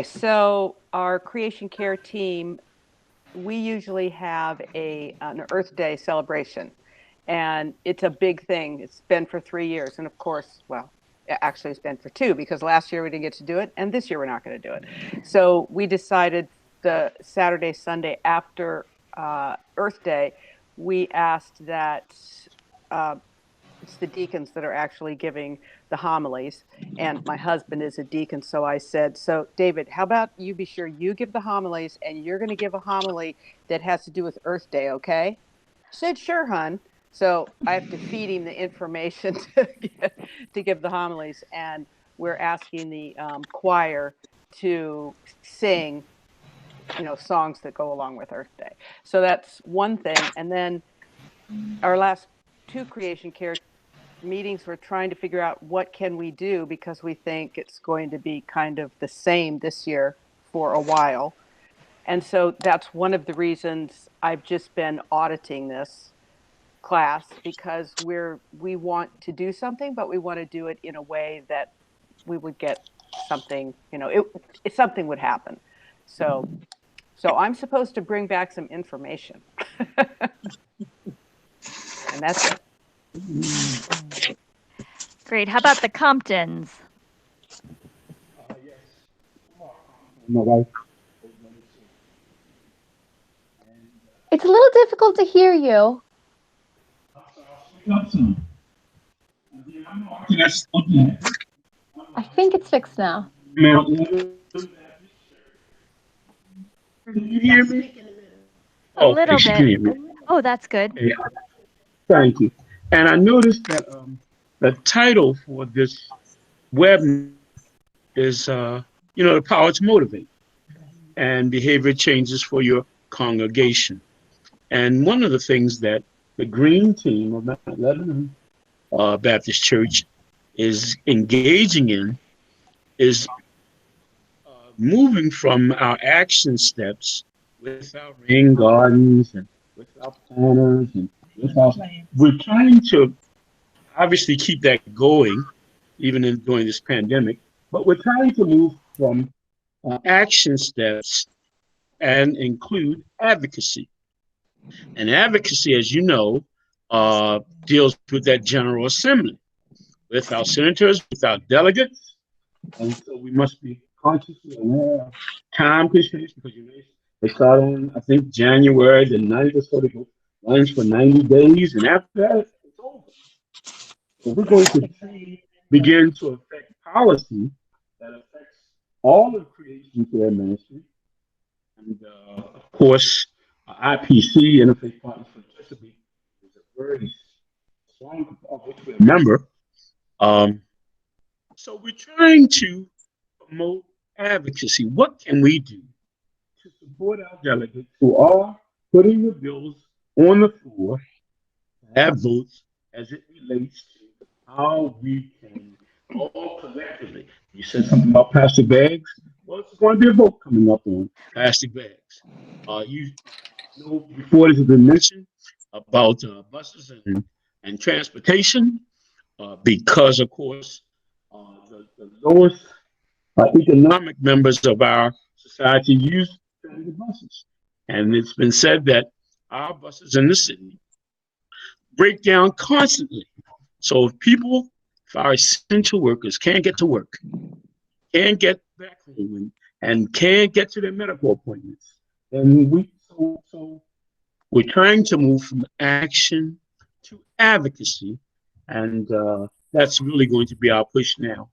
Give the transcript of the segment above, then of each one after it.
So our Creation Care team, we usually have an Earth Day celebration, and it's a big thing. It's been for 3 years, and of course, well, actually, it's been for two because last year we didn't get to do it, and this year we're not going to do it. So we decided the Saturday, Sunday after Earth Day, we asked that uh, it's the deacons that are actually giving the homilies, and my husband is a deacon, so I said, so David, how about you be sure you give the homilies, and you're going to give a homily that has to do with Earth Day, okay? I said, sure, hun. So I have to feed him the information to give the homilies, and we're asking the choir to sing, songs that go along with Earth Day. So that's one thing. And then our last two Creation Care meetings, we're trying to figure out what can we do because we think it's going to be kind of the same this year for a while. And so that's one of the reasons I've just been auditing this class, because we want to do something, but we want to do it in a way that we would get something, something would happen. So I'm supposed to bring back some information. And that's it. Great. How about the Comptons? My wife. It's a little difficult to hear you. I think it's fixed now. Can you hear me? A little excuse bit. me. Oh, that's good. Yeah. Thank you. And I noticed that the title for this web is, the power to motivate and behavior changes for your congregation. And one of the things that the Green Team of Mount Lebanon Baptist Church is engaging in is moving from our action steps with our rain gardens and with our planners and with our, we're trying to obviously keep that going even during this pandemic, but we're trying to move from action steps and include advocacy. And advocacy, as you know, deals with that General Assembly, with our senators, with our delegates. And so we must be consciously aware of time constraints because they start on, I think, January the 9th or so. They go runs for 90 days, and after that, it's over. So we're going to begin to affect policy that affects all of Creation Care Ministry. And of course, IPC, Interfaith Partners for Chesapeake, is a very strong of which we're a member. So we're trying to promote advocacy. What can we do to support our delegates who are putting the bills on the floor to have votes as it relates to how we can all collectively? You said something about plastic bags. Well, there's going to be a vote coming up on plastic bags. You know, before this has been mentioned about buses and transportation, because of course the lowest economic members of our society use transit buses, and it's been said that our buses in the city break down constantly. So if our essential workers can't get to work, can't get back home, and can't get to their medical appointments, then we're trying to move from action to advocacy, and that's really going to be our push now.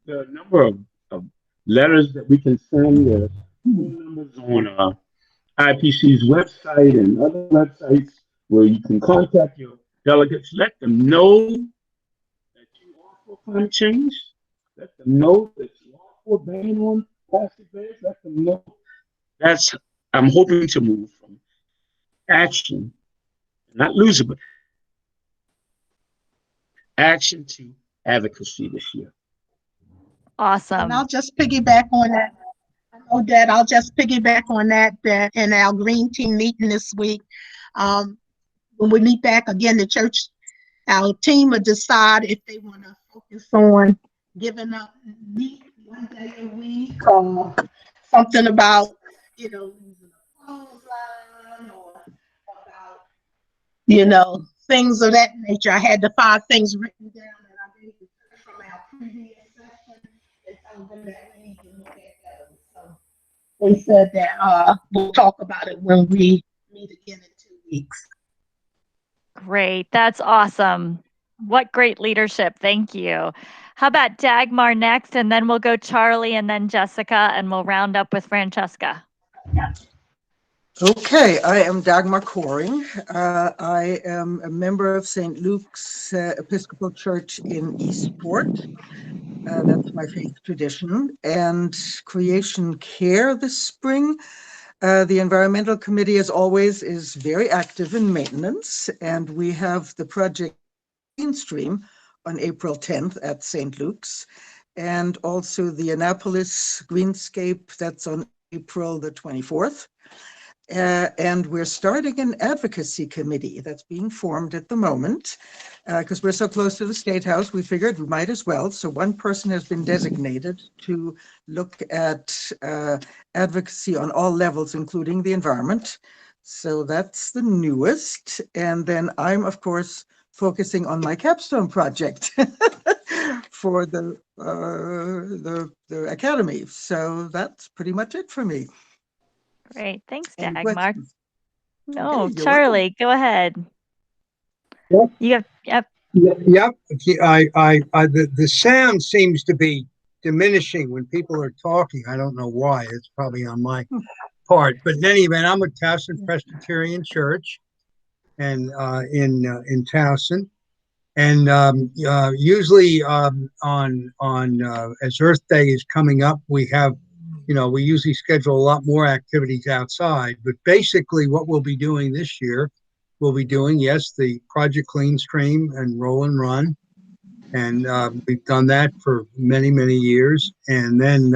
There are a number of letters that we can send, phone numbers on IPC's website and other websites where you can contact your delegates, let them know that you are for climate change, let them know that you are for ban on plastic bags, let them know. I'm hoping to move from action, not lose it, but action to advocacy this year. Awesome. And I'll just piggyback on that. Odette, I'll just piggyback on that in our Green Team meeting this week. When we meet back again, the church, our team will decide if they want to focus on giving up one day a week, something about, using a clothesline or about, things of that nature. I had the 5 things written down that I gave you from our previous session and told them that we need to look at those. So they said that we'll talk about it when we meet again in 2 weeks. Great. That's awesome. What great leadership. Thank you. How about Dagmar next? And then we'll go Charlie and then Jessica, and we'll round up with Francesca. Okay, I am Dagmar Coring. I am a member of St. Luke's Episcopal Church in Eastport. That's my faith tradition. And Creation Care this spring. The Environmental Committee, as always, is very active in maintenance, and we have the project Green Stream on April 10th at St. Luke's, and also the Annapolis Greenscape, that's on April the 24th. And we're starting an advocacy committee that's being formed at the moment because we're so close to the State House. We figured we might as well. So one person has been designated to look at advocacy on all levels, including the environment. So that's the newest. And then I'm, of course, focusing on my capstone project for the academy. So that's pretty much it for me. Great. Thanks, Any Dagmar. questions? No, Okay, you're Charlie, go ahead. Yep. Yep. Yep. The sound seems to be diminishing when people are talking. I don't know why. It's probably on my part. But in any event, I'm at Towson Presbyterian Church, and in Towson, and usually on as Earth Day is coming up, we have. We usually schedule a lot more activities outside, but basically what we'll be doing this year, we'll be doing, yes, the Project Clean Stream and Roll and Run. And we've done that for many, many years. And then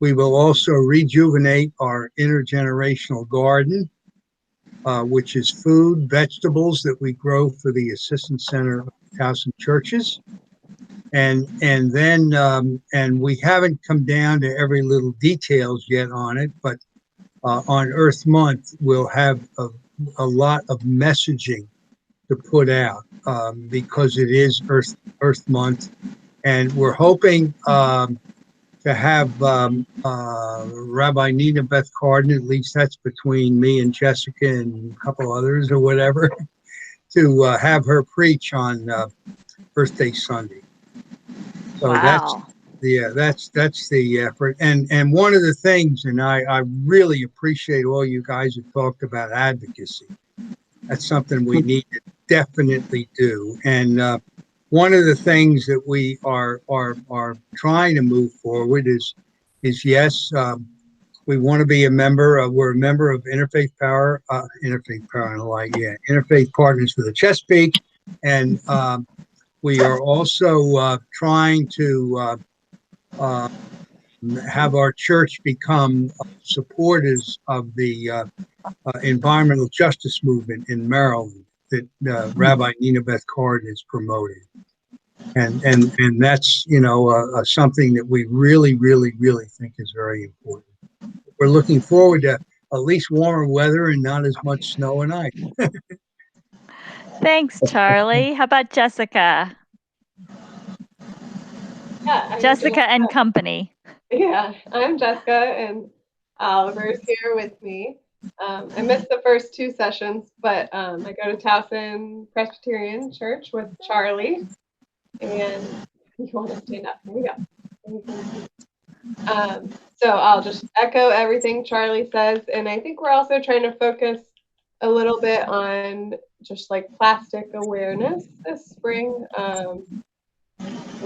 we will also rejuvenate our intergenerational garden, which is food, vegetables that we grow for the Assistance Center of Towson Churches. And then we haven't come down to every little details yet on it, but on Earth Month, we'll have a lot of messaging to put out because it is Earth Month. And we're hoping to have Rabbi Nina Beth Carden, at least that's between me and Jessica and a couple others or whatever, to have her preach on Earth Day Sunday. So Wow. that's the effort. And one of the things, and I really appreciate all you guys have talked about advocacy. That's something we need to definitely do. And one of the things that we are trying to move forward is yes, we want to be a member. We're a member of Interfaith Partners for the Chesapeake, and we are also trying to have our church become supporters of the environmental justice movement in Maryland that Rabbi Nina Beth Carden is promoting. And that's, something that we really, really, really think is very important. We're looking forward to at least warmer weather and not as much snow and ice. Thanks, Charlie. How about Jessica? Yeah, Jessica and company. Yeah, I'm Jessica, and Oliver's here with me. I missed the first 2 sessions, but I go to Towson Presbyterian Church with Charlie. And you want to stand up? Here we go. So I'll just echo everything Charlie says, and I think we're also trying to focus a little bit on just like plastic awareness this spring.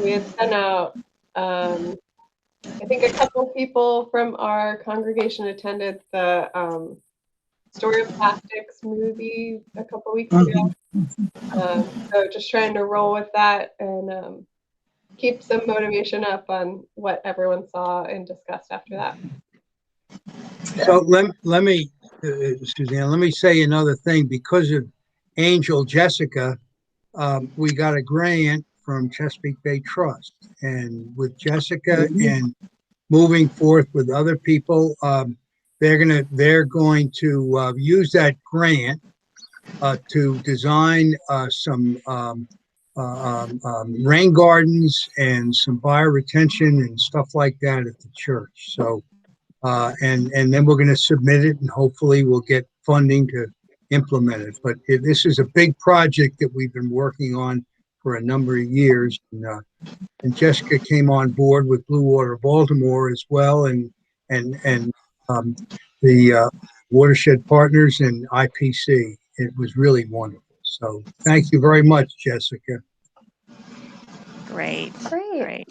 We had sent out, I think a couple people from our congregation attended the Story of Plastics movie a couple weeks ago. So just trying to roll with that and keep some motivation up on what everyone saw and discussed after that. So let me, Suzanne, let me say another thing. Because of Angel Jessica, we got a grant from Chesapeake Bay Trust. And with Jessica and moving forth with other people, they're going to use that grant to design some rain gardens and some bioretention and stuff like that at the church. So, and then we're going to submit it, and hopefully we'll get funding to implement it. But this is a big project that we've been working on for a number of years. And Jessica came on board with Blue Water Baltimore as well, and the Watershed Partners and IPC. It was really wonderful. So thank you very much, Jessica. Great. Great.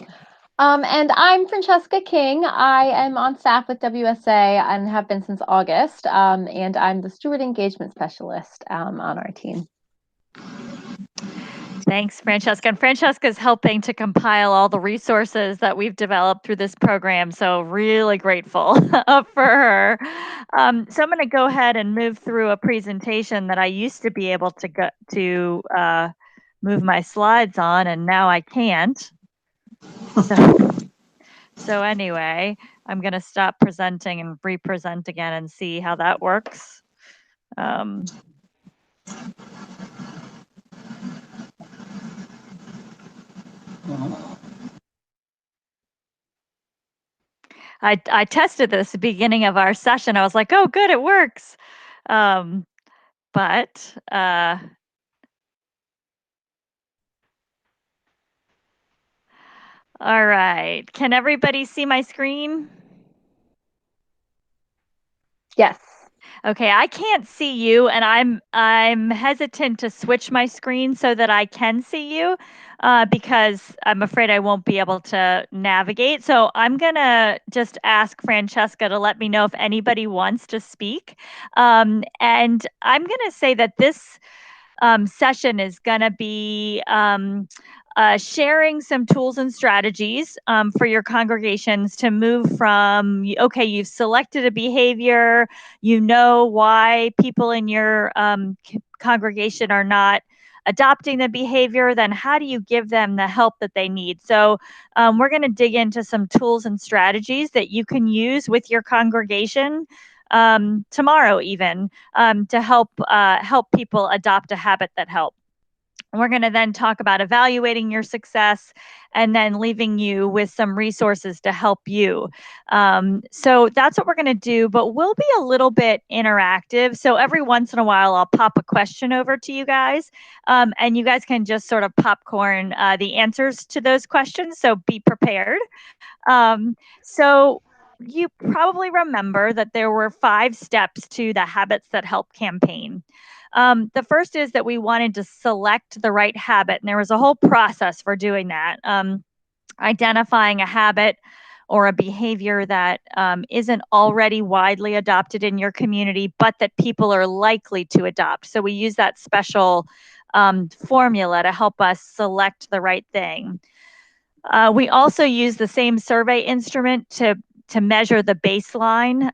And I'm Francesca King. I am on staff with WSA and have been since August. And I'm the Steward Engagement Specialist on our team. Thanks, Francesca. And Francesca is helping to compile all the resources that we've developed through this program. So really grateful for her. So I'm going to go ahead and move through a presentation that I used to be able to move my slides on, and now I can't. So anyway, I'm going to stop presenting and re-present again and see how that works. I tested this at the beginning of our session. I was like, oh, good, it works. But all right. Can everybody see my screen? Yes. Okay, I can't see you, and I'm hesitant to switch my screen so that I can see you because I'm afraid I won't be able to navigate. So I'm gonna just ask Francesca to let me know if anybody wants to speak. And I'm gonna say that this session is gonna be sharing some tools and strategies for your congregations to move from, okay, you've selected a behavior, you know why people in your congregation are not adopting the behavior, then how do you give them the help that they need? So we're going to dig into some tools and strategies that you can use with your congregation tomorrow even to help people adopt a habit that helps. We're going to then talk about evaluating your success and then leaving you with some resources to help you. So that's what we're going to do, but we'll be a little bit interactive. So every once in a while, I'll pop a question over to you guys, and you guys can just sort of popcorn the answers to those questions. So be prepared. So you probably remember that there were 5 steps to the Habits That Help campaign. The first is that we wanted to select the right habit, and there was a whole process for doing that. Identifying a habit or a behavior that isn't already widely adopted in your community, but that people are likely to adopt. So we use that special formula to help us select the right thing. We also use the same survey instrument to measure the baseline,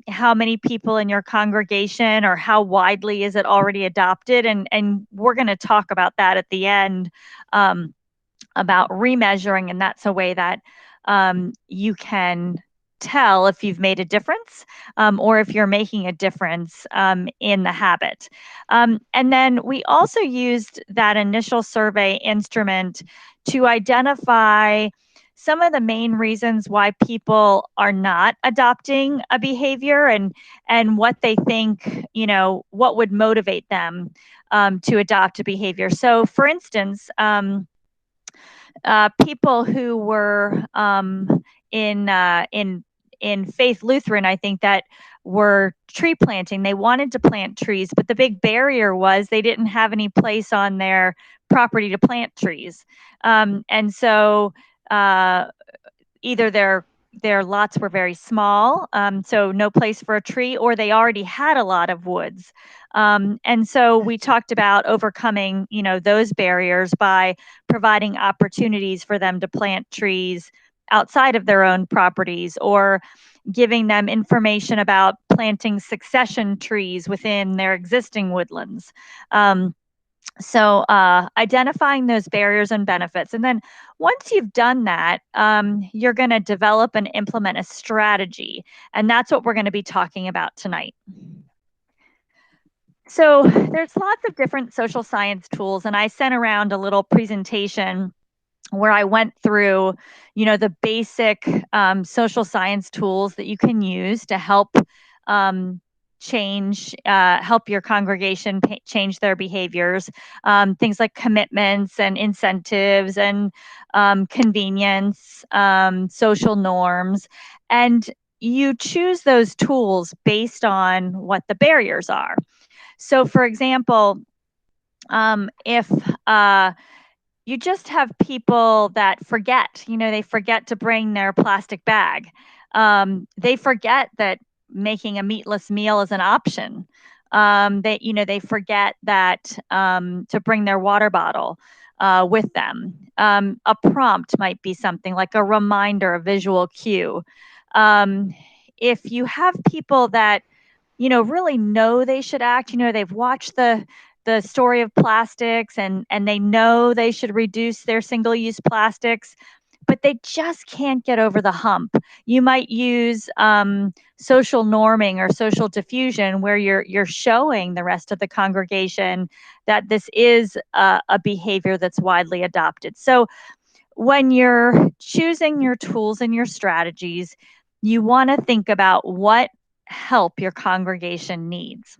how many people in your congregation or how widely is it already adopted. And we're going to talk about that at the end, about remeasuring. And that's a way that you can tell if you've made a difference or if you're making a difference in the habit. And then we also used that initial survey instrument to identify some of the main reasons why people are not adopting a behavior and what they think, what would motivate them to adopt a behavior. So for instance, people who were in Faith Lutheran, I think, that were tree planting. They wanted to plant trees, but the big barrier was they didn't have any place on their property to plant trees. And so either their lots were very small, so no place for a tree, or they already had a lot of woods. And so we talked about overcoming, those barriers by providing opportunities for them to plant trees outside of their own properties, or giving them information about planting succession trees within their existing woodlands. So identifying those barriers and benefits. And then once you've done that, you're going to develop and implement a strategy. And that's what we're going to be talking about tonight. So there's lots of different social science tools, and I sent around a little presentation where I went through, the basic social science tools that you can use to help help your congregation change their behaviors. Things like commitments and incentives and convenience, social norms, and you choose those tools based on what the barriers are. So, for example, if you just have people that forget, they forget to bring their plastic bag. They forget that making a meatless meal is an option. They forget that to bring their water bottle with them. A prompt might be something like a reminder, a visual cue. If you have people that really know they should act, they've watched the story of plastics and they know they should reduce their single-use plastics, but they just can't get over the hump. You might use social norming or social diffusion, where you're showing the rest of the congregation that this is a behavior that's widely adopted. So when you're choosing your tools and your strategies, you want to think about what help your congregation needs.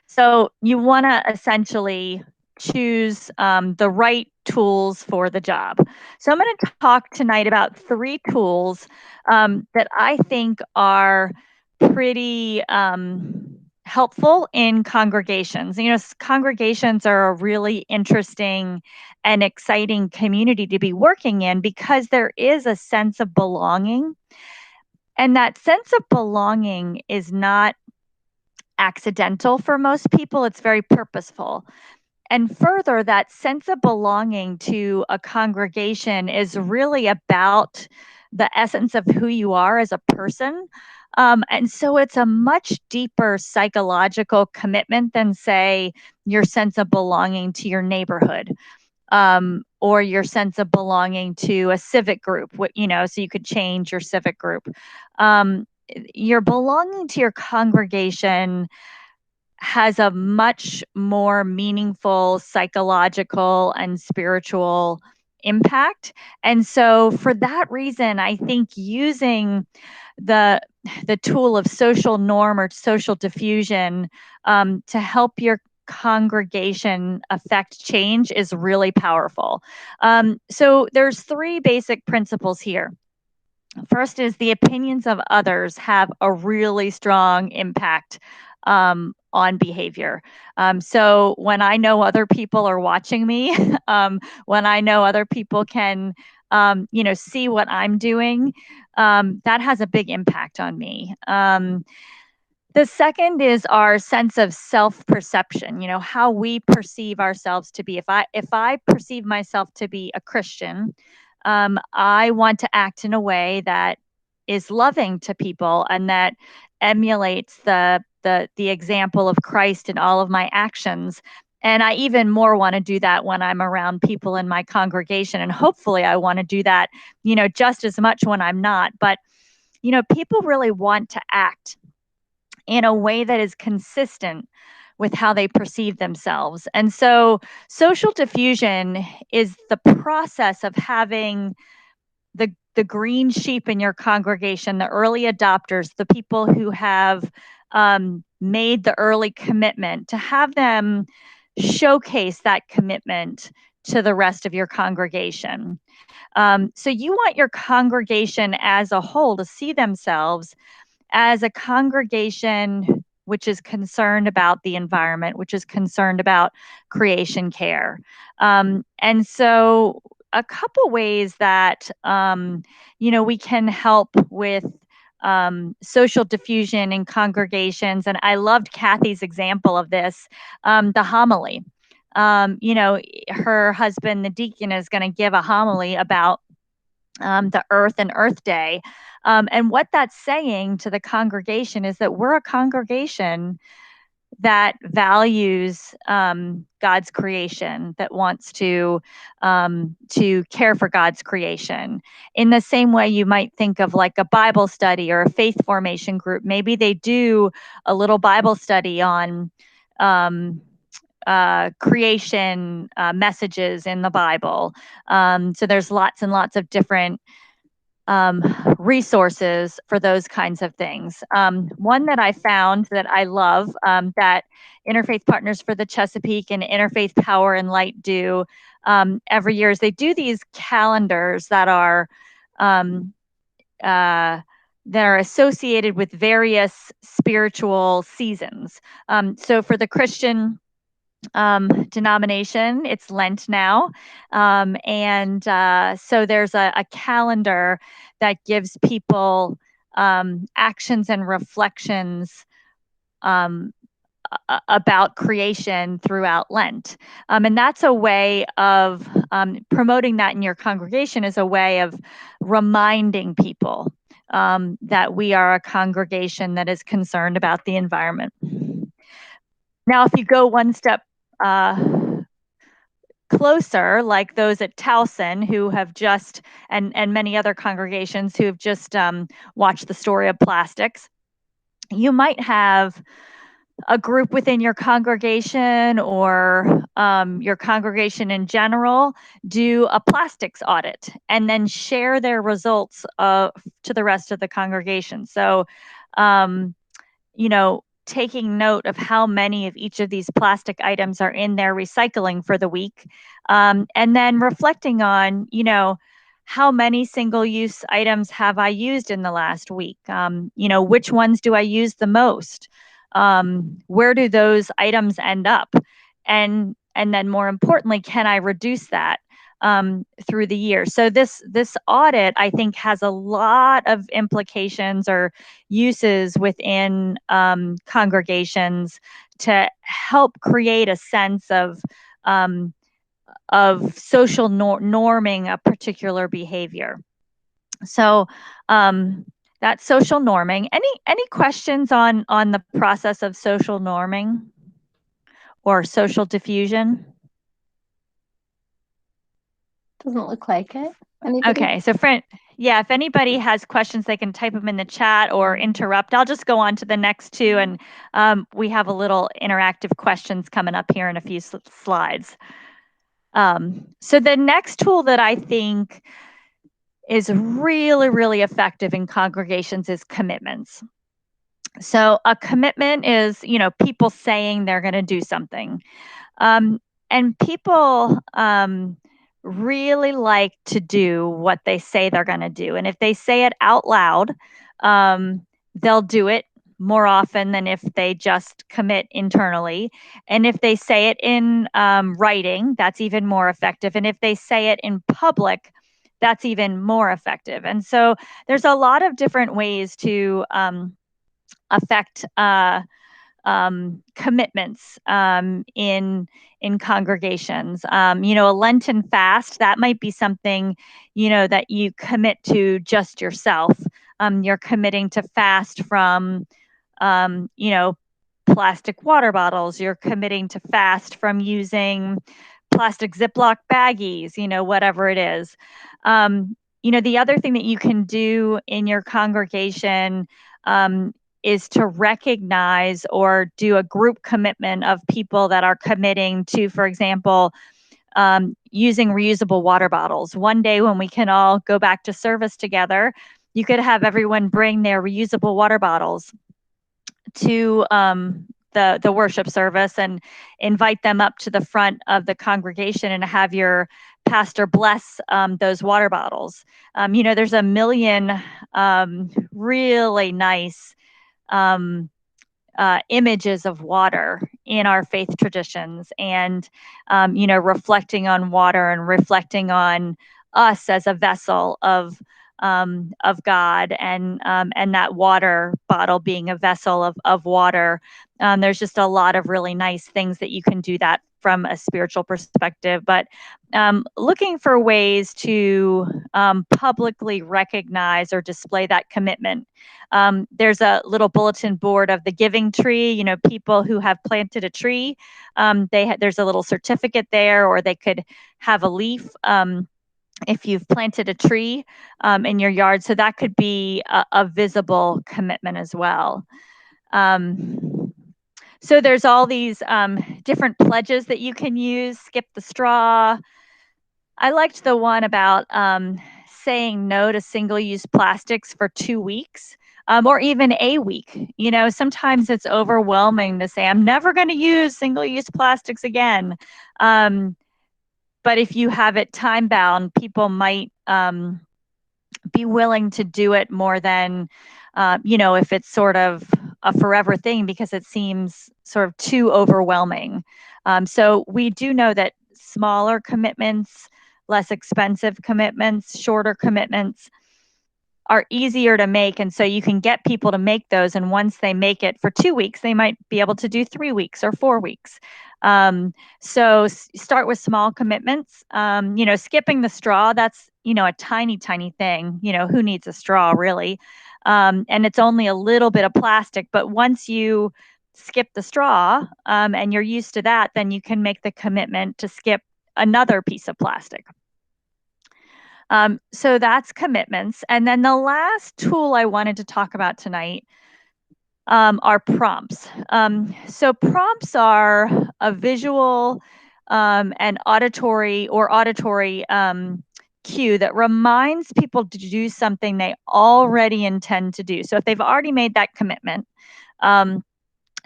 So you want to essentially choose the right tools for the job. So I'm going to talk tonight about 3 tools that I think are pretty helpful in congregations. Congregations are a really interesting and exciting community to be working in because there is a sense of belonging. And that sense of belonging is not accidental for most people, it's very purposeful. And further, that sense of belonging to a congregation is really about the essence of who you are as a person. And so it's a much deeper psychological commitment than, say, your sense of belonging to your neighborhood. Or your sense of belonging to a civic group, so you could change your civic group. Your belonging to your congregation has a much more meaningful psychological and spiritual impact. And so for that reason, I think using the tool of social norm or social diffusion to help your congregation affect change is really powerful. So there's 3 basic principles here. First is the opinions of others have a really strong impact on behavior. So when I know other people are watching me, when I know other people can, see what I'm doing, that has a big impact on me. The second is our sense of self-perception, how we perceive ourselves to be. If I perceive myself to be a Christian, I want to act in a way that is loving to people and that emulates the example of Christ in all of my actions. And I even more want to do that when I'm around people in my congregation. And hopefully I want to do that, just as much when I'm not. But, people really want to act in a way that is consistent with how they perceive themselves. And so social diffusion is the process of having the green sheep in your congregation, the early adopters, the people who have made the early commitment, to have them showcase that commitment to the rest of your congregation. So you want your congregation as a whole to see themselves as a congregation which is concerned about the environment, which is concerned about creation care. And so a couple ways that, we can help with social diffusion in congregations. And I loved Kathy's example of this, the homily. Her husband, the deacon, is going to give a homily about the Earth and Earth Day. And what that's saying to the congregation is that we're a congregation that values God's creation, that wants to care for God's creation. In the same way, you might think of like a Bible study or a faith formation group. Maybe they do a little Bible study on creation messages in the Bible. So there's lots and lots of different resources for those kinds of things. One that I found that I love, that Interfaith Partners for the Chesapeake and Interfaith Power and Light do every year, is they do these calendars that are associated with various spiritual seasons. So for the Christian denomination, it's Lent now. So there's a calendar that gives people actions and reflections about creation throughout Lent. And that's a way of promoting that in your congregation, is a way of reminding people that we are a congregation that is concerned about the environment. Now, if you go one step closer, like those at Towson who have just, and many other congregations who have just watched the story of plastics, you might have a group within your congregation or your congregation in general do a plastics audit and then share their results to the rest of the congregation. So, taking note of how many of each of these plastic items are in their recycling for the week, and then reflecting on, how many single-use items have I used in the last week? Which ones do I use the most? Where do those items end up? And then more importantly, can I reduce that through the year? So this audit, I think, has a lot of implications or uses within congregations to help create a sense of social norming a particular behavior. So that's social norming. Any questions on the process of social norming or social diffusion? Doesn't look like it. Anybody? Okay, so if anybody has questions, they can type them in the chat or interrupt. I'll just go on to the next two, and we have a little interactive questions coming up here in a few slides. So the next tool that I think is really, really effective in congregations is commitments. So a commitment is, people saying they're going to do something. And people really like to do what they say they're going to do. And if they say it out loud, they'll do it more often than if they just commit internally. And if they say it in writing, that's even more effective. And if they say it in public, that's even more effective. And so there's a lot of different ways to affect commitments in congregations. A Lenten fast, that might be something, that you commit to just yourself. You're committing to fast from, plastic water bottles. You're committing to fast from using plastic Ziploc baggies, whatever it is. The other thing that you can do in your congregation is to recognize or do a group commitment of people that are committing to, for example, using reusable water bottles. One day when we can all go back to service together, you could have everyone bring their reusable water bottles to the worship service and invite them up to the front of the congregation and have your pastor bless those water bottles. There's a million really nice images of water in our faith traditions, and reflecting on water and reflecting on us as a vessel of God, and that water bottle being a vessel of water. There's just a lot of really nice things that you can do that from a spiritual perspective, but looking for ways to publicly recognize or display that commitment. There's a little bulletin board of the Giving Tree. You know, people who have planted a tree, there's a little certificate there, or they could have a leaf if you've planted a tree in your yard. So that could be a visible commitment as well. So there's all these different pledges that you can use. Skip the straw. I liked the one about saying no to single-use plastics for 2 weeks, or even a week. You know, sometimes it's overwhelming to say, I'm never going to use single-use plastics again. But if you have it time-bound, people might be willing to do it more than, you know, if it's sort of a forever thing, because it seems sort of too overwhelming. So we do know that smaller commitments, less expensive commitments, shorter commitments are easier to make. And so you can get people to make those. And once they make it for 2 weeks, they might be able to do 3 weeks or 4 weeks. So start with small commitments. You know, skipping the straw, that's, you know, a tiny, tiny thing. You know, who needs a straw really? And it's only a little bit of plastic, but once you skip the straw and you're used to that, then you can make the commitment to skip another piece of plastic. So that's commitments. And then the last tool I wanted to talk about tonight are prompts. So prompts are a visual and auditory cue that reminds people to do something they already intend to do. So if they've already made that commitment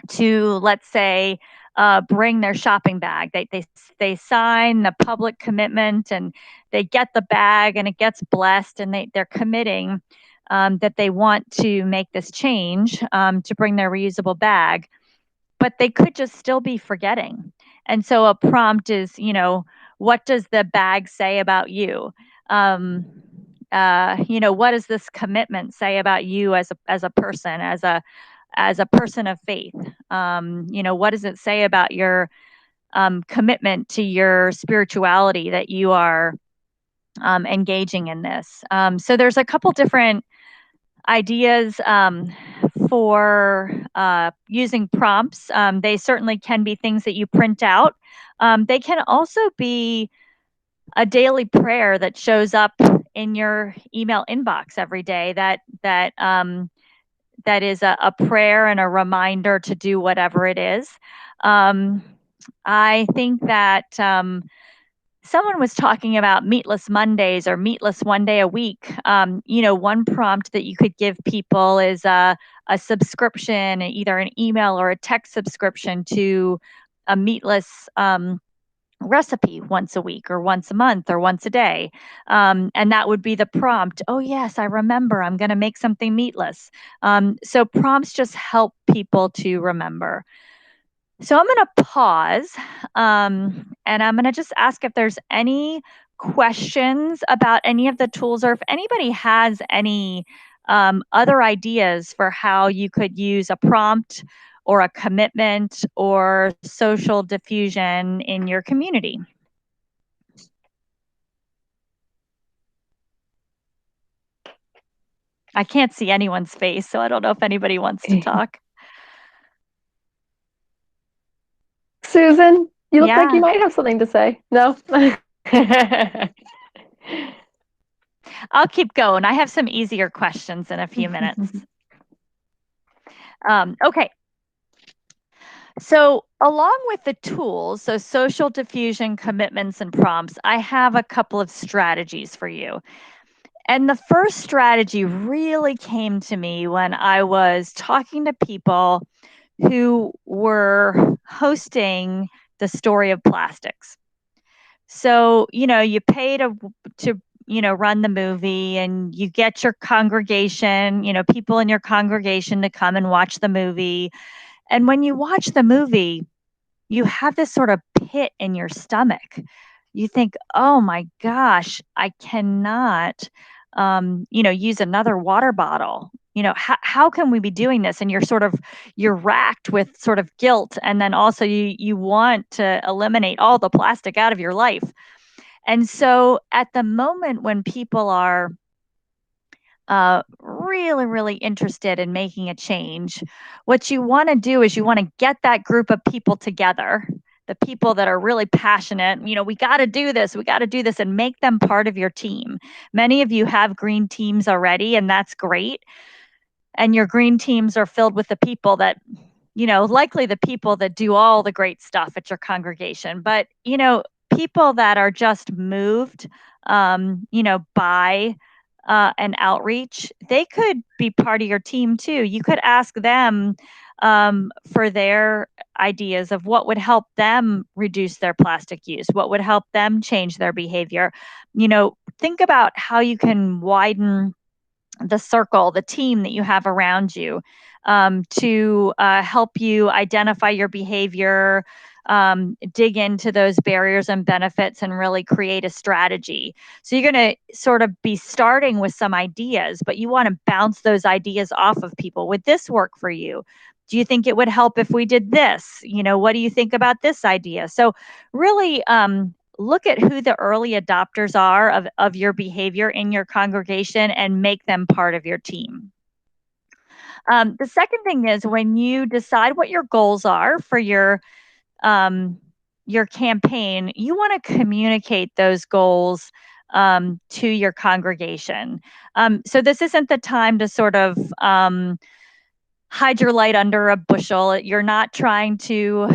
to, let's say, bring their shopping bag, they sign the public commitment and they get the bag and it gets blessed, and they're committing that they want to make this change to bring their reusable bag, but they could just still be forgetting. And so a prompt is, you know, what does the bag say about you? You know, what does this commitment say about you as a person, as a person of faith? You know, what does it say about your commitment to your spirituality that you are engaging in this? So there's a couple different ideas for using prompts. They certainly can be things that you print out. They can also be a daily prayer that shows up in your email inbox every day, that is a prayer and a reminder to do whatever it is. I think that someone was talking about meatless Mondays or meatless one day a week. You know, one prompt that you could give people is a subscription, either an email or a text subscription to a meatless recipe once a week or once a month or once a day. And that would be the prompt. Oh yes, I remember, I'm going to make something meatless. So prompts just help people to remember. So I'm going to pause and I'm going to just ask if there's any questions about any of the tools, or if anybody has any other ideas for how you could use a prompt or a commitment or social diffusion in your community. I can't see anyone's face, so I don't know if anybody wants to talk. Susan, you look like Yeah. you might have something to say. No? I'll keep going. I have some easier questions in a few minutes. Okay. So along with the tools, so social diffusion, commitments, and prompts, I have a couple of strategies for you. And the first strategy really came to me when I was talking to people who were hosting the Story of Plastics. So, you know, you pay to you know, run the movie, and you get your congregation, you know, people in your congregation to come and watch the movie. And when you watch the movie, you have this sort of pit in your stomach. You think, oh my gosh, I cannot, you know, use another water bottle. how can we be doing this? And you're racked with sort of guilt. And then also you want to eliminate all the plastic out of your life. And so at the moment when people are really, really interested in making a change, what you want to do is you want to get that group of people together, the people that are really passionate, we got to do this, and make them part of your team. Many of you have green teams already, and that's great. And your green teams are filled with the people that, likely the people that do all the great stuff at your congregation. But, people that are just moved, by an outreach, they could be part of your team too. You could ask them for their ideas of what would help them reduce their plastic use, what would help them change their behavior. Think about how you can widen the circle, the team that you have around you, to help you identify your behavior, dig into those barriers and benefits, and really create a strategy. So you're going to sort of be starting with some ideas, but you want to bounce those ideas off of people. Would this work for you? Do you think it would help if we did this? What do you think about this idea? So really, look at who the early adopters are of your behavior in your congregation and make them part of your team. The second thing is, when you decide what your goals are for your campaign, you want to communicate those goals to your congregation. So this isn't the time to sort of hide your light under a bushel. You're not trying to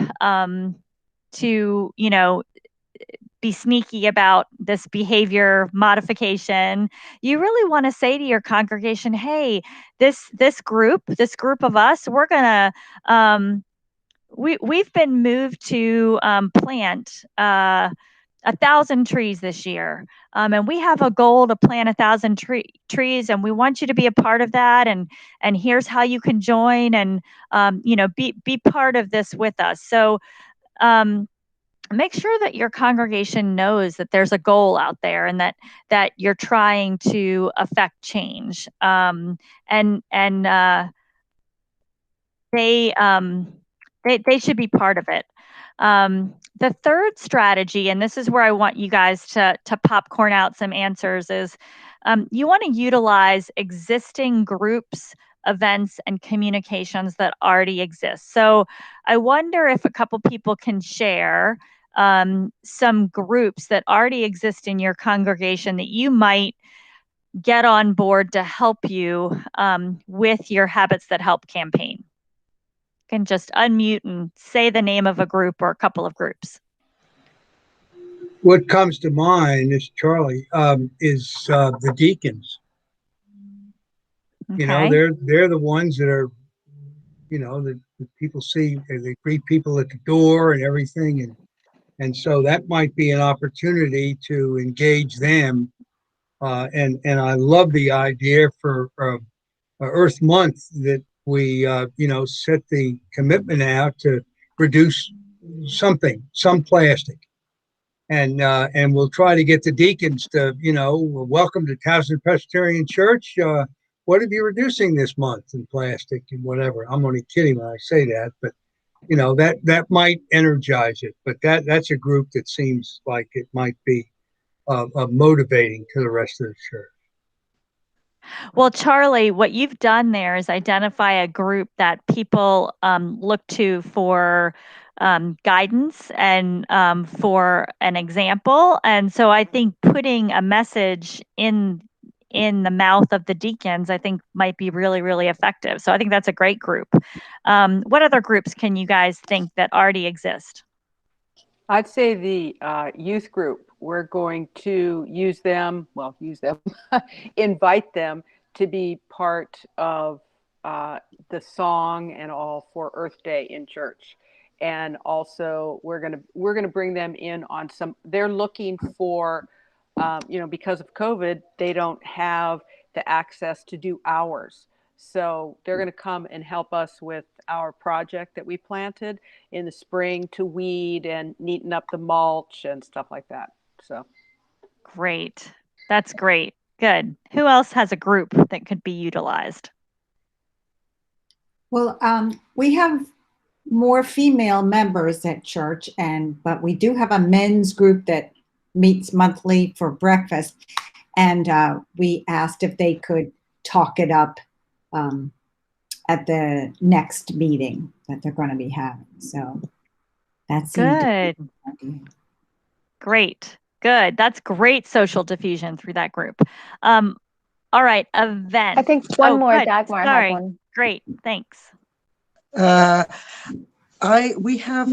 be sneaky about this behavior modification. You really want to say to your congregation, hey, this group of us, we're gonna we've been moved to plant 1,000 trees this year, and we have a goal to plant 1,000 trees, and we want you to be a part of that, and here's how you can join, and be part of this with us. So make sure that your congregation knows that there's a goal out there, and that you're trying to affect change. And they should be part of it. The third strategy, and this is where I want you guys to popcorn out some answers, is you want to utilize existing groups, events, and communications that already exist. So I wonder if a couple people can share some groups that already exist in your congregation that you might get on board to help you with your Habits That Help campaign. You can just unmute and say the name of a group or a couple of groups. What comes to mind is Charlie, is the deacons. Okay. They're the ones that are, the people see, they greet people at the door and everything, and so that might be an opportunity to engage them. And I love the idea for Earth Month that we set the commitment out to reduce some plastic, and we'll try to get the deacons to welcome to Towson Presbyterian Church. What are you reducing this month in plastic and whatever? I'm only kidding when I say that, but that might energize it. But that's a group that seems like it might be motivating to the rest of the church. Well, Charlie, what you've done there is identify a group that people look to for guidance and for an example. And so I think putting a message in the mouth of the deacons, I think, might be really, really effective. So I think that's a great group. What other groups can you guys think that already exist? I'd say the youth group. We're going to use them, invite them to be part of the song and all for Earth Day in church. And also we're gonna bring them in on some, they're looking for, because of COVID, they don't have the access to do hours. So they're going to come and help us with our project that we planted in the spring to weed and neaten up the mulch and stuff like that. So great. That's great. Good. Who else has a group that could be utilized? Well, we have more female members at church, but we do have a men's group that meets monthly for breakfast, and we asked if they could talk it up at the next meeting that they're going to be having. So that's Good. Great. Good. That's great social diffusion through that group. All right, events. I think one more, good. Dagmar Sorry. has one. Great, thanks. We have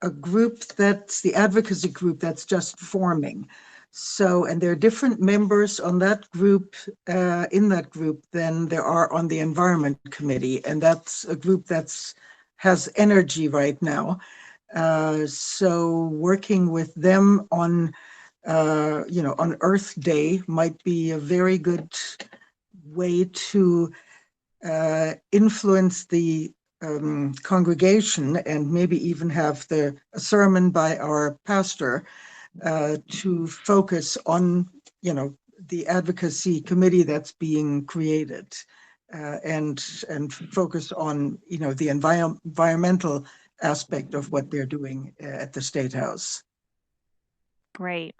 a group that's the advocacy group that's just forming. So, and there are different members on that group, in that group than there are on the environment committee. And that's a group has energy right now. So working with them on, on Earth Day might be a very good way to influence the congregation, and maybe even have a sermon by our pastor to focus on, the advocacy committee that's being created, and focus on, the environmental aspect of what they're doing at the State House. Great.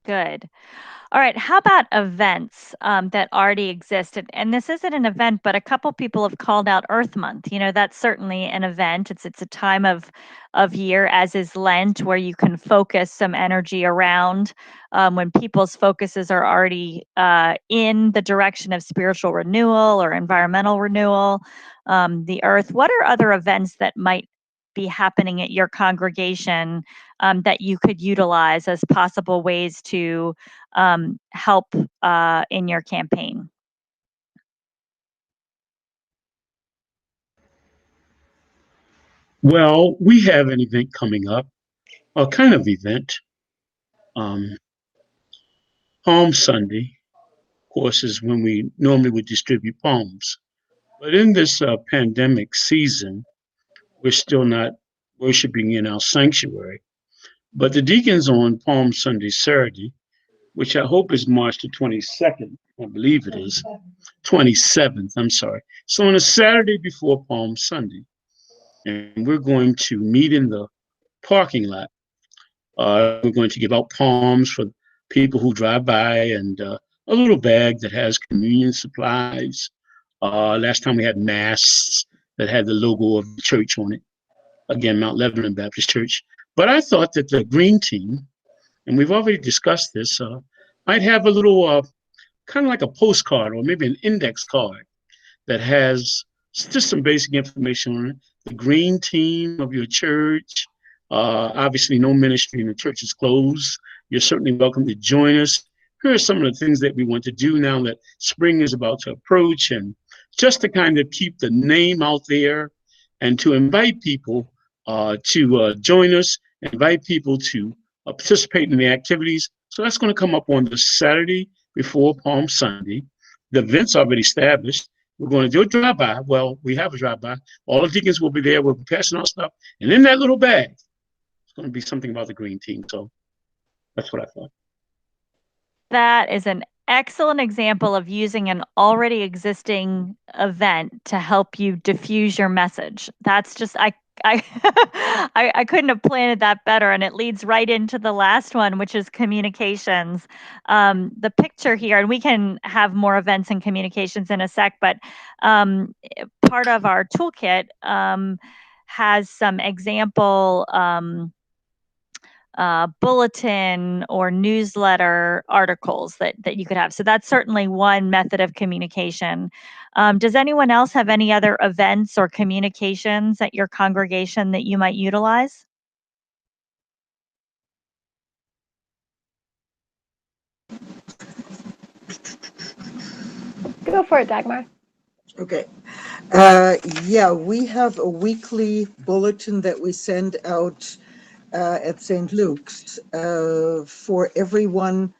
Good. All right. How about events that already existed? And this isn't an event, but a couple people have called out Earth Month. That's certainly an event. It's a time of year, as is Lent, where you can focus some energy around when people's focuses are already in the direction of spiritual renewal or environmental renewal, the earth. What are other events that might be happening at your congregation that you could utilize as possible ways to help in your campaign? Well, we have an event coming up, a kind of event. Palm Sunday, of course, is when we normally would distribute palms. But in this pandemic season, we're still not worshiping in our sanctuary. But the deacons on Palm Sunday, Saturday, which I hope is March the 22nd, I believe it is, 27th, I'm sorry. So on a Saturday before Palm Sunday, and we're going to meet in the parking lot. We're going to give out palms for people who drive by, and a little bag that has communion supplies. Last time we had masks that had the logo of the church on it. Again, Mount Lebanon Baptist Church. But I thought that the green team, and we've already discussed this, might have a little kind of like a postcard or maybe an index card that has just some basic information on it. The green team of your church. Obviously, no ministry in the church is closed. You're certainly welcome to join us. Here are some of the things that we want to do now that spring is about to approach, and just to kind of keep the name out there and to invite people to join us, invite people to participate in the activities. So that's going to come up on the Saturday before Palm Sunday. The event's already established. We're going to do a drive-by. Well, we have a drive-by. All the deacons will be there. We'll be passing out stuff. And in that little bag, it's going to be something about the green team. So that's what I thought. That is an excellent example of using an already existing event to help you diffuse your message. That's just, I couldn't have planned that better, and it leads right into the last one, which is communications. The picture here, and we can have more events and communications in a sec, but part of our toolkit has some example bulletin or newsletter articles that you could have. So that's certainly one method of communication. Does anyone else have any other events or communications at your congregation that you might utilize? Go for it, Dagmar. Okay. Yeah, we have a weekly bulletin that we send out at St. Luke's for everyone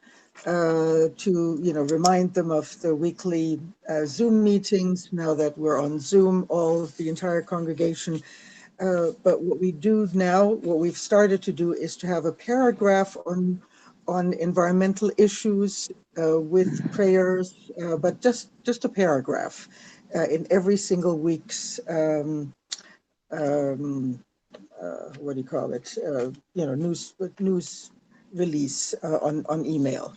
to, remind them of the weekly Zoom meetings now that we're on Zoom, all of the entire congregation. But what we do now, what we've started to do, is to have a paragraph on environmental issues with prayers, but just a paragraph. in every single week's what do you call it? News release on email.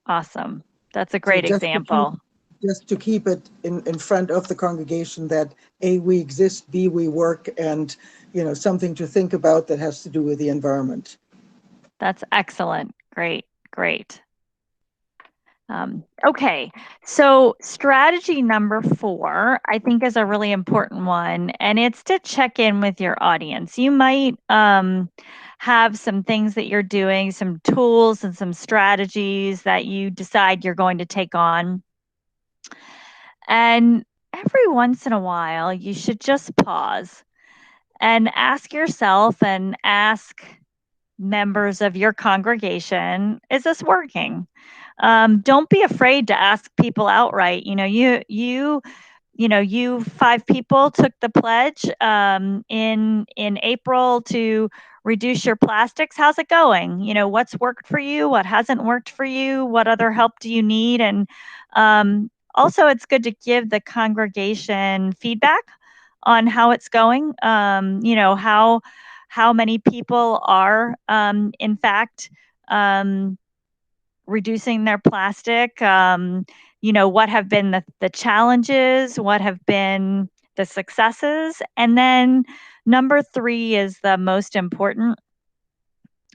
Awesome. That's a So great just to keep- example. Just to keep it in front of the congregation that A, we exist, B, we work, and something to think about that has to do with the environment. That's excellent. Great, great. Okay, so strategy number 4, I think, is a really important one, and it's to check in with your audience. You might have some things that you're doing, some tools and some strategies that you decide you're going to take on. And every once in a while, you should just pause and ask yourself and ask members of your congregation, is this working? Don't be afraid to ask people outright. You 5 people took the pledge in April to reduce your plastics. How's it going? What's worked for you? What hasn't worked for you? What other help do you need? And also, it's good to give the congregation feedback on how it's going. How many people are, in fact, reducing their plastic? What have been the challenges? What have been the successes? And then number 3 is the most important.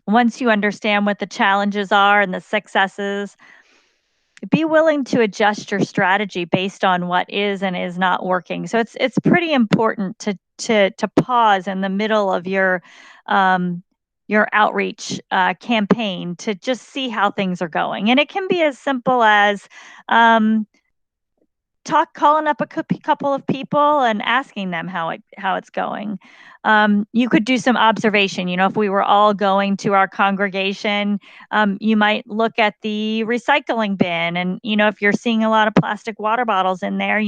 Once you understand what the challenges are and the successes, be willing to adjust your strategy based on what is and is not working. So it's pretty important to pause in the middle of your outreach campaign to just see how things are going. And it can be as simple as calling up a couple of people and asking them how it's going. You could do some observation. If we were all going to our congregation, you might look at the recycling bin, and if you're seeing a lot of plastic water bottles in there,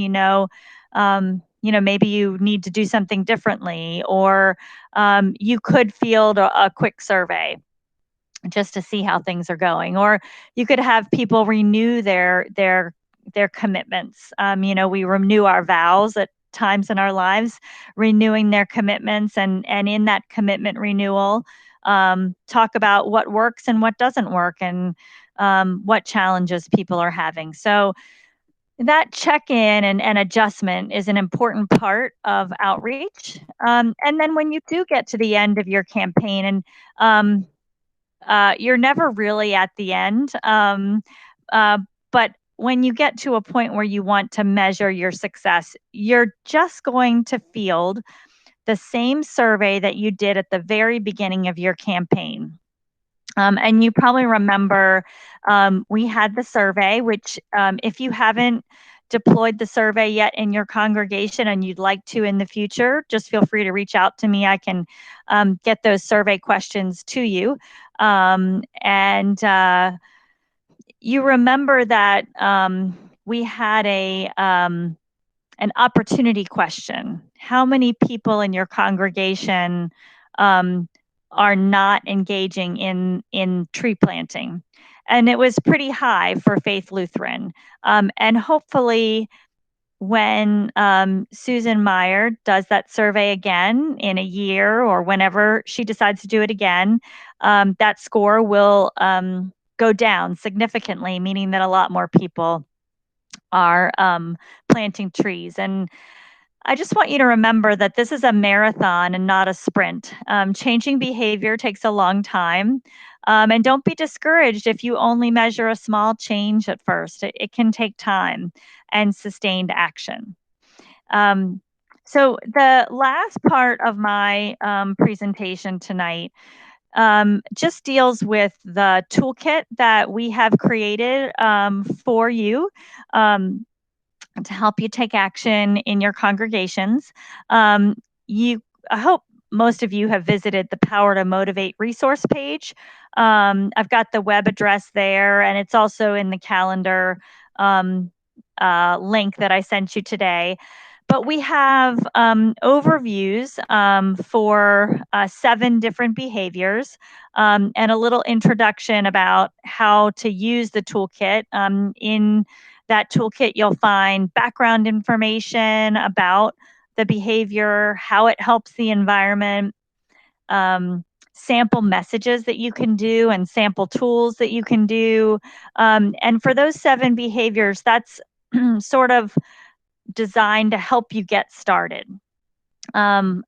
maybe you need to do something differently, or you could field a quick survey just to see how things are going, or you could have people renew their commitments. We renew our vows at times in our lives, renewing their commitments, and in that commitment renewal, talk about what works and what doesn't work, and what challenges people are having. So that check-in and adjustment is an important part of outreach. And then when you do get to the end of your campaign, and you're never really at the end, but when you get to a point where you want to measure your success, you're just going to field the same survey that you did at the very beginning of your campaign. And you probably remember we had the survey, which if you haven't deployed the survey yet in your congregation and you'd like to in the future, just feel free to reach out to me. I can get those survey questions to you. You remember that we had an opportunity question. How many people in your congregation are not engaging in tree planting? And it was pretty high for Faith Lutheran. And hopefully when Susan Meyer does that survey again in a year, or whenever she decides to do it again, that score will go down significantly, meaning that a lot more people are planting trees. And I just want you to remember that this is a marathon and not a sprint. Changing behavior takes a long time. And don't be discouraged if you only measure a small change at first. It can take time and sustained action. So the last part of my presentation tonight just deals with the toolkit that we have created for you to help you take action in your congregations. I hope most of you have visited the Power to Motivate resource page. I've got the web address there, and it's also in the calendar link that I sent you today. But we have overviews for 7 different behaviors and a little introduction about how to use the toolkit in that toolkit, you'll find background information about the behavior, how it helps the environment, sample messages that you can do and sample tools that you can do. And for those 7 behaviors, that's sort of designed to help you get started.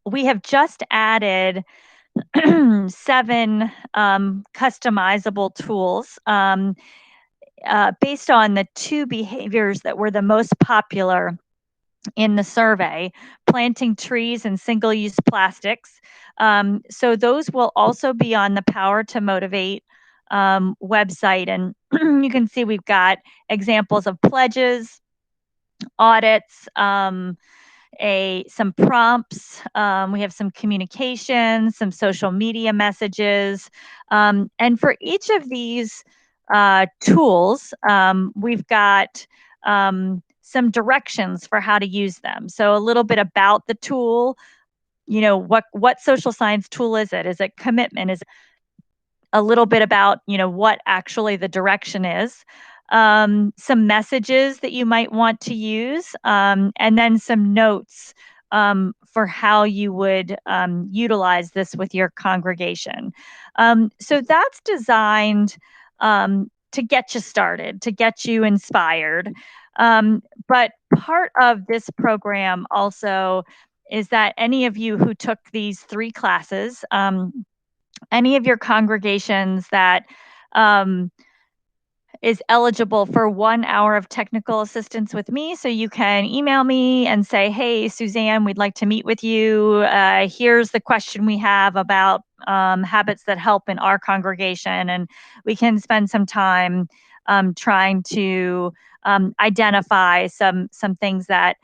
We have just added 7 customizable tools based on the 2 behaviors that were the most popular in the survey, planting trees and single-use plastics. So those will also be on the Power to Motivate website. And you can see we've got examples of pledges, audits, some prompts. We have some communications, some social media messages. And for each of these tools, we've got some directions for how to use them. So a little bit about the tool, what social science tool is it? Is it commitment? Is it a little bit about, what actually the direction is? Some messages that you might want to use, and then some notes for how you would utilize this with your congregation. So that's designed to get you started, to get you inspired. But part of this program also is that any of you who took these 3 classes, any of your congregations that is eligible for 1 hour of technical assistance with me. So you can email me and say, hey, Suzanne, we'd like to meet with you. Here's the question we have about habits that help in our congregation. And we can spend some time trying to identify some things that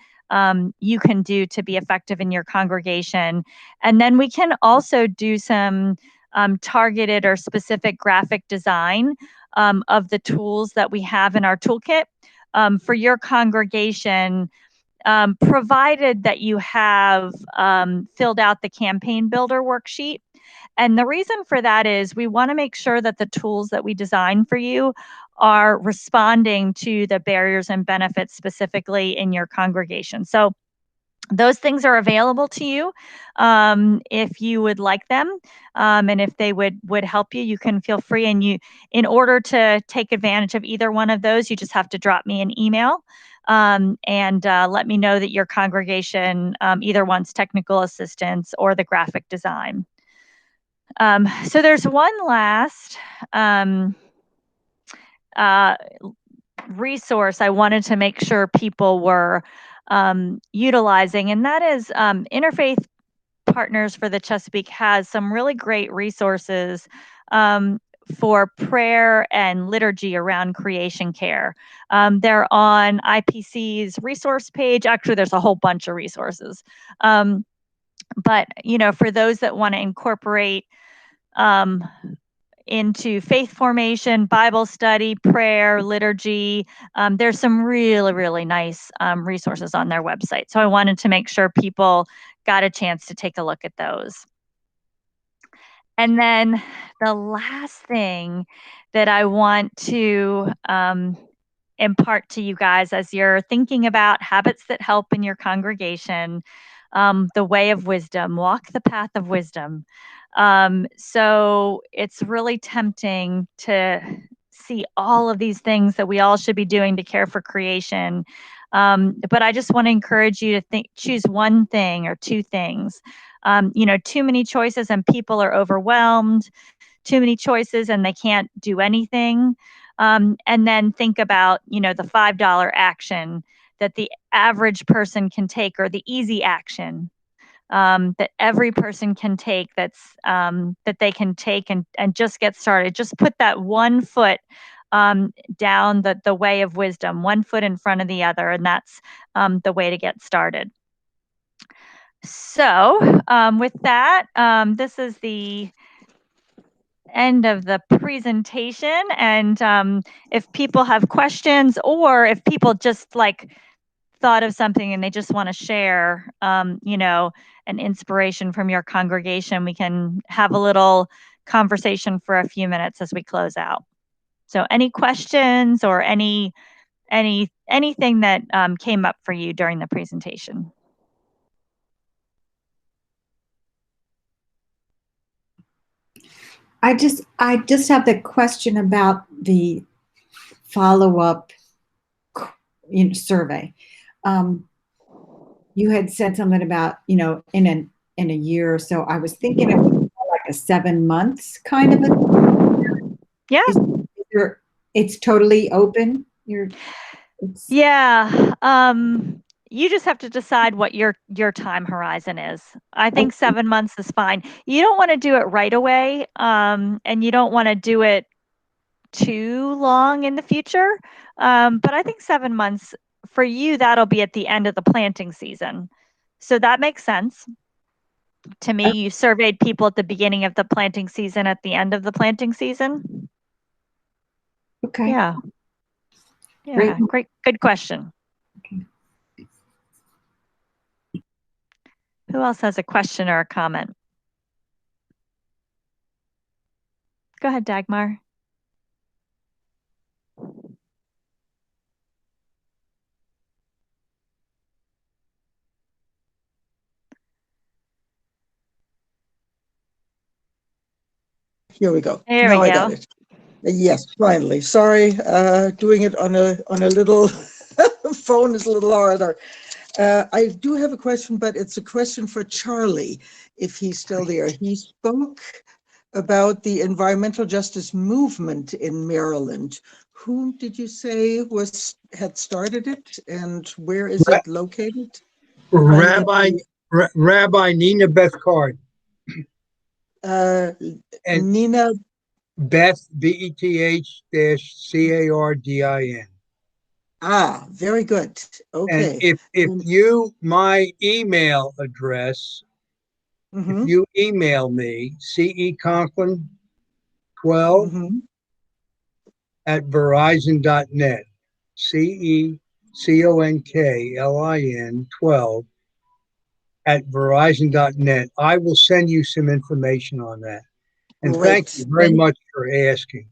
you can do to be effective in your congregation. And then we can also do some targeted or specific graphic design of the tools that we have in our toolkit for your congregation, provided that you have filled out the campaign builder worksheet. And the reason for that is we want to make sure that the tools that we design for you are responding to the barriers and benefits specifically in your congregation. So those things are available to you if you would like them, and if they would help you, you can feel free. And in order to take advantage of either one of those, you just have to drop me an email and let me know that your congregation either wants technical assistance or the graphic design. So there's one last resource I wanted to make sure people were utilizing, and that is Interfaith Partners for the Chesapeake has some really great resources for prayer and liturgy around creation care. They're on IPC's resource page. Actually, there's a whole bunch of resources. But, for those that want to incorporate into faith formation, Bible study, prayer, liturgy, there's some really, really nice resources on their website. So I wanted to make sure people got a chance to take a look at those. And then the last thing that I want to impart to you guys as you're thinking about habits that help in your congregation, the way of wisdom, walk the path of wisdom. So it's really tempting to see all of these things that we all should be doing to care for creation. But I just want to encourage you to choose one thing or 2 things. Too many choices and people are overwhelmed, too many choices and they can't do anything. And then think about, the $5 action that the average person can take, or the easy action that every person can take, that they can take and just get started. Just put that 1 foot down the way of wisdom, 1 foot in front of the other, and that's the way to get started. So with that, this is the end of the presentation. And if people have questions, or if people just thought of something and they just want to share, an inspiration from your congregation, we can have a little conversation for a few minutes as we close out. So any questions or any anything that came up for you during the presentation. I just have the question about the follow-up survey. You had said something about, in a year or so. I was thinking it was like a 7 months kind of a. Yeah. It's totally open. Yeah. You just have to decide what your time horizon is. I think 7 months is fine. You don't want to do it right away, and you don't want to do it too long in the future. But I think 7 months for you, that'll be at the end of the planting season. So that makes sense to me. You surveyed people at the beginning of the planting season, at the end of the planting season. Okay. Yeah. Yeah. Great. Good question. Okay. Who else has a question or a comment? Go ahead, Dagmar. Here we go. There Now we I got go. it. Yes, finally. Sorry, doing it on a little phone is a little harder. I do have a question, but it's a question for Charlie, if he's still there. He spoke about the environmental justice movement in Maryland. Whom did you say had started it, and where is it located? Rabbi Nina Beth Card. And Nina Beth, BETH-CARDIN. Ah, very good. Okay. And if you, my email address, if you email me, ceconklin12 at verizon.net, CECONKLIN 12 at verizon.net, I will send you some information on that. And thank you very much for asking.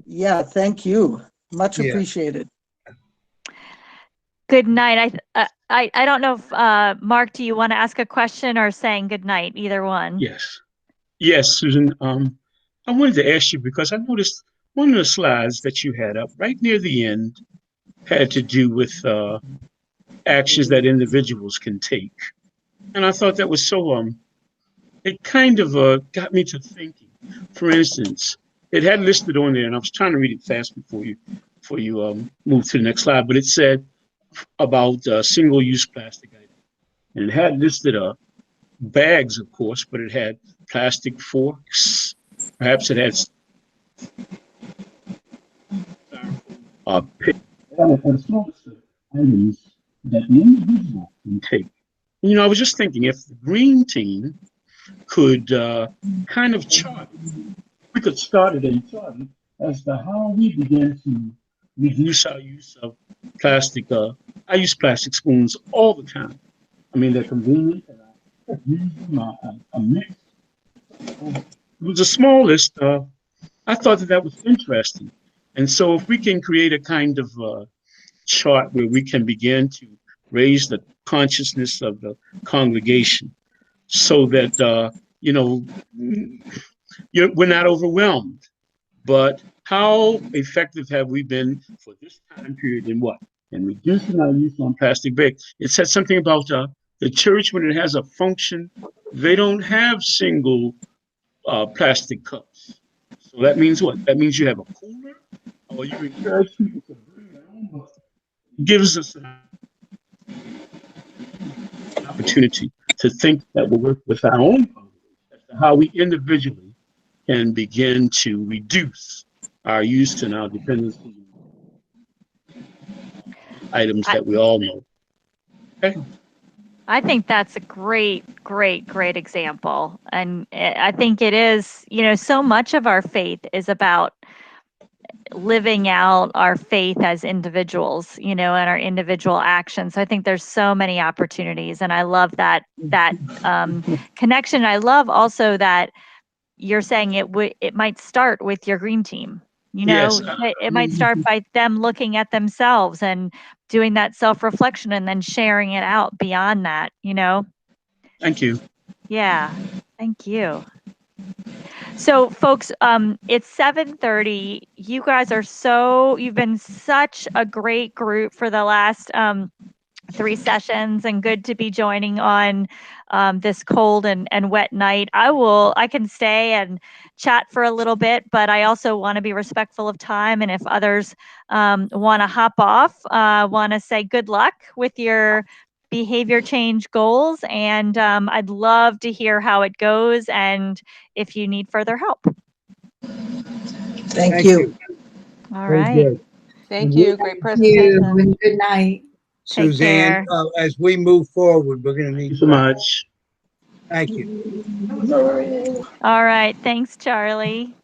Yeah, thank you. Much appreciated. Good night. I don't know if Mark, do you want to ask a question or saying good night? Either one. Yes, Susan. I wanted to ask you because I noticed one of the slides that you had up right near the end had to do with actions that individuals can take, and I thought that was so. It kind of got me to thinking. For instance, it had listed on there, and I was trying to read it fast before you move to the next slide, but it said about single-use plastic items. And it had listed bags, of course, but it had plastic forks. Perhaps it had small items that the individual can take. I was just thinking if the green team could kind of chart, we could start it and chart it as to how we begin to reduce our use of plastic. I use plastic spoons all the time. I mean, they're convenient, and I use them. I mix. It was the smallest. I thought that was interesting. And so if we can create a kind of chart where we can begin to raise the consciousness of the congregation so that, we're not overwhelmed. But how effective have we been for this time period in what? In reducing our use on plastic bags. It said something about the church when it has a function, they don't have single plastic cups. So that means what? That means you have a cooler, or you encourage people to bring their own book. It gives us an opportunity to think that we'll work with our own congregation as to how we individually can begin to reduce our use and our dependency on items that we all know. Okay. I think that's a great example. And I think it is, so much of our faith is about living out our faith as individuals, and our individual actions. So I think there's so many opportunities, and I love that connection. I love also that you're saying it might start with your green team. You know, Yes. it might start by them looking at themselves and doing that self-reflection and then sharing it out beyond that, you know? Thank you. Yeah, thank you. So folks, it's 7:30. You guys are you've been such a great group for the last 3 sessions, and good to be joining on this cold and wet night. I can stay and chat for a little bit, but I also want to be respectful of time. And if others want to hop off, want to say good luck with your behavior change goals. And I'd love to hear how it goes and if you need further help. Thank you. All Very right. good. Thank And you. Great presentation. And good night. Take Suzanne, care. as we move forward, we're going to Thank you need. so much. Thank you. All right. Thanks, Charlie.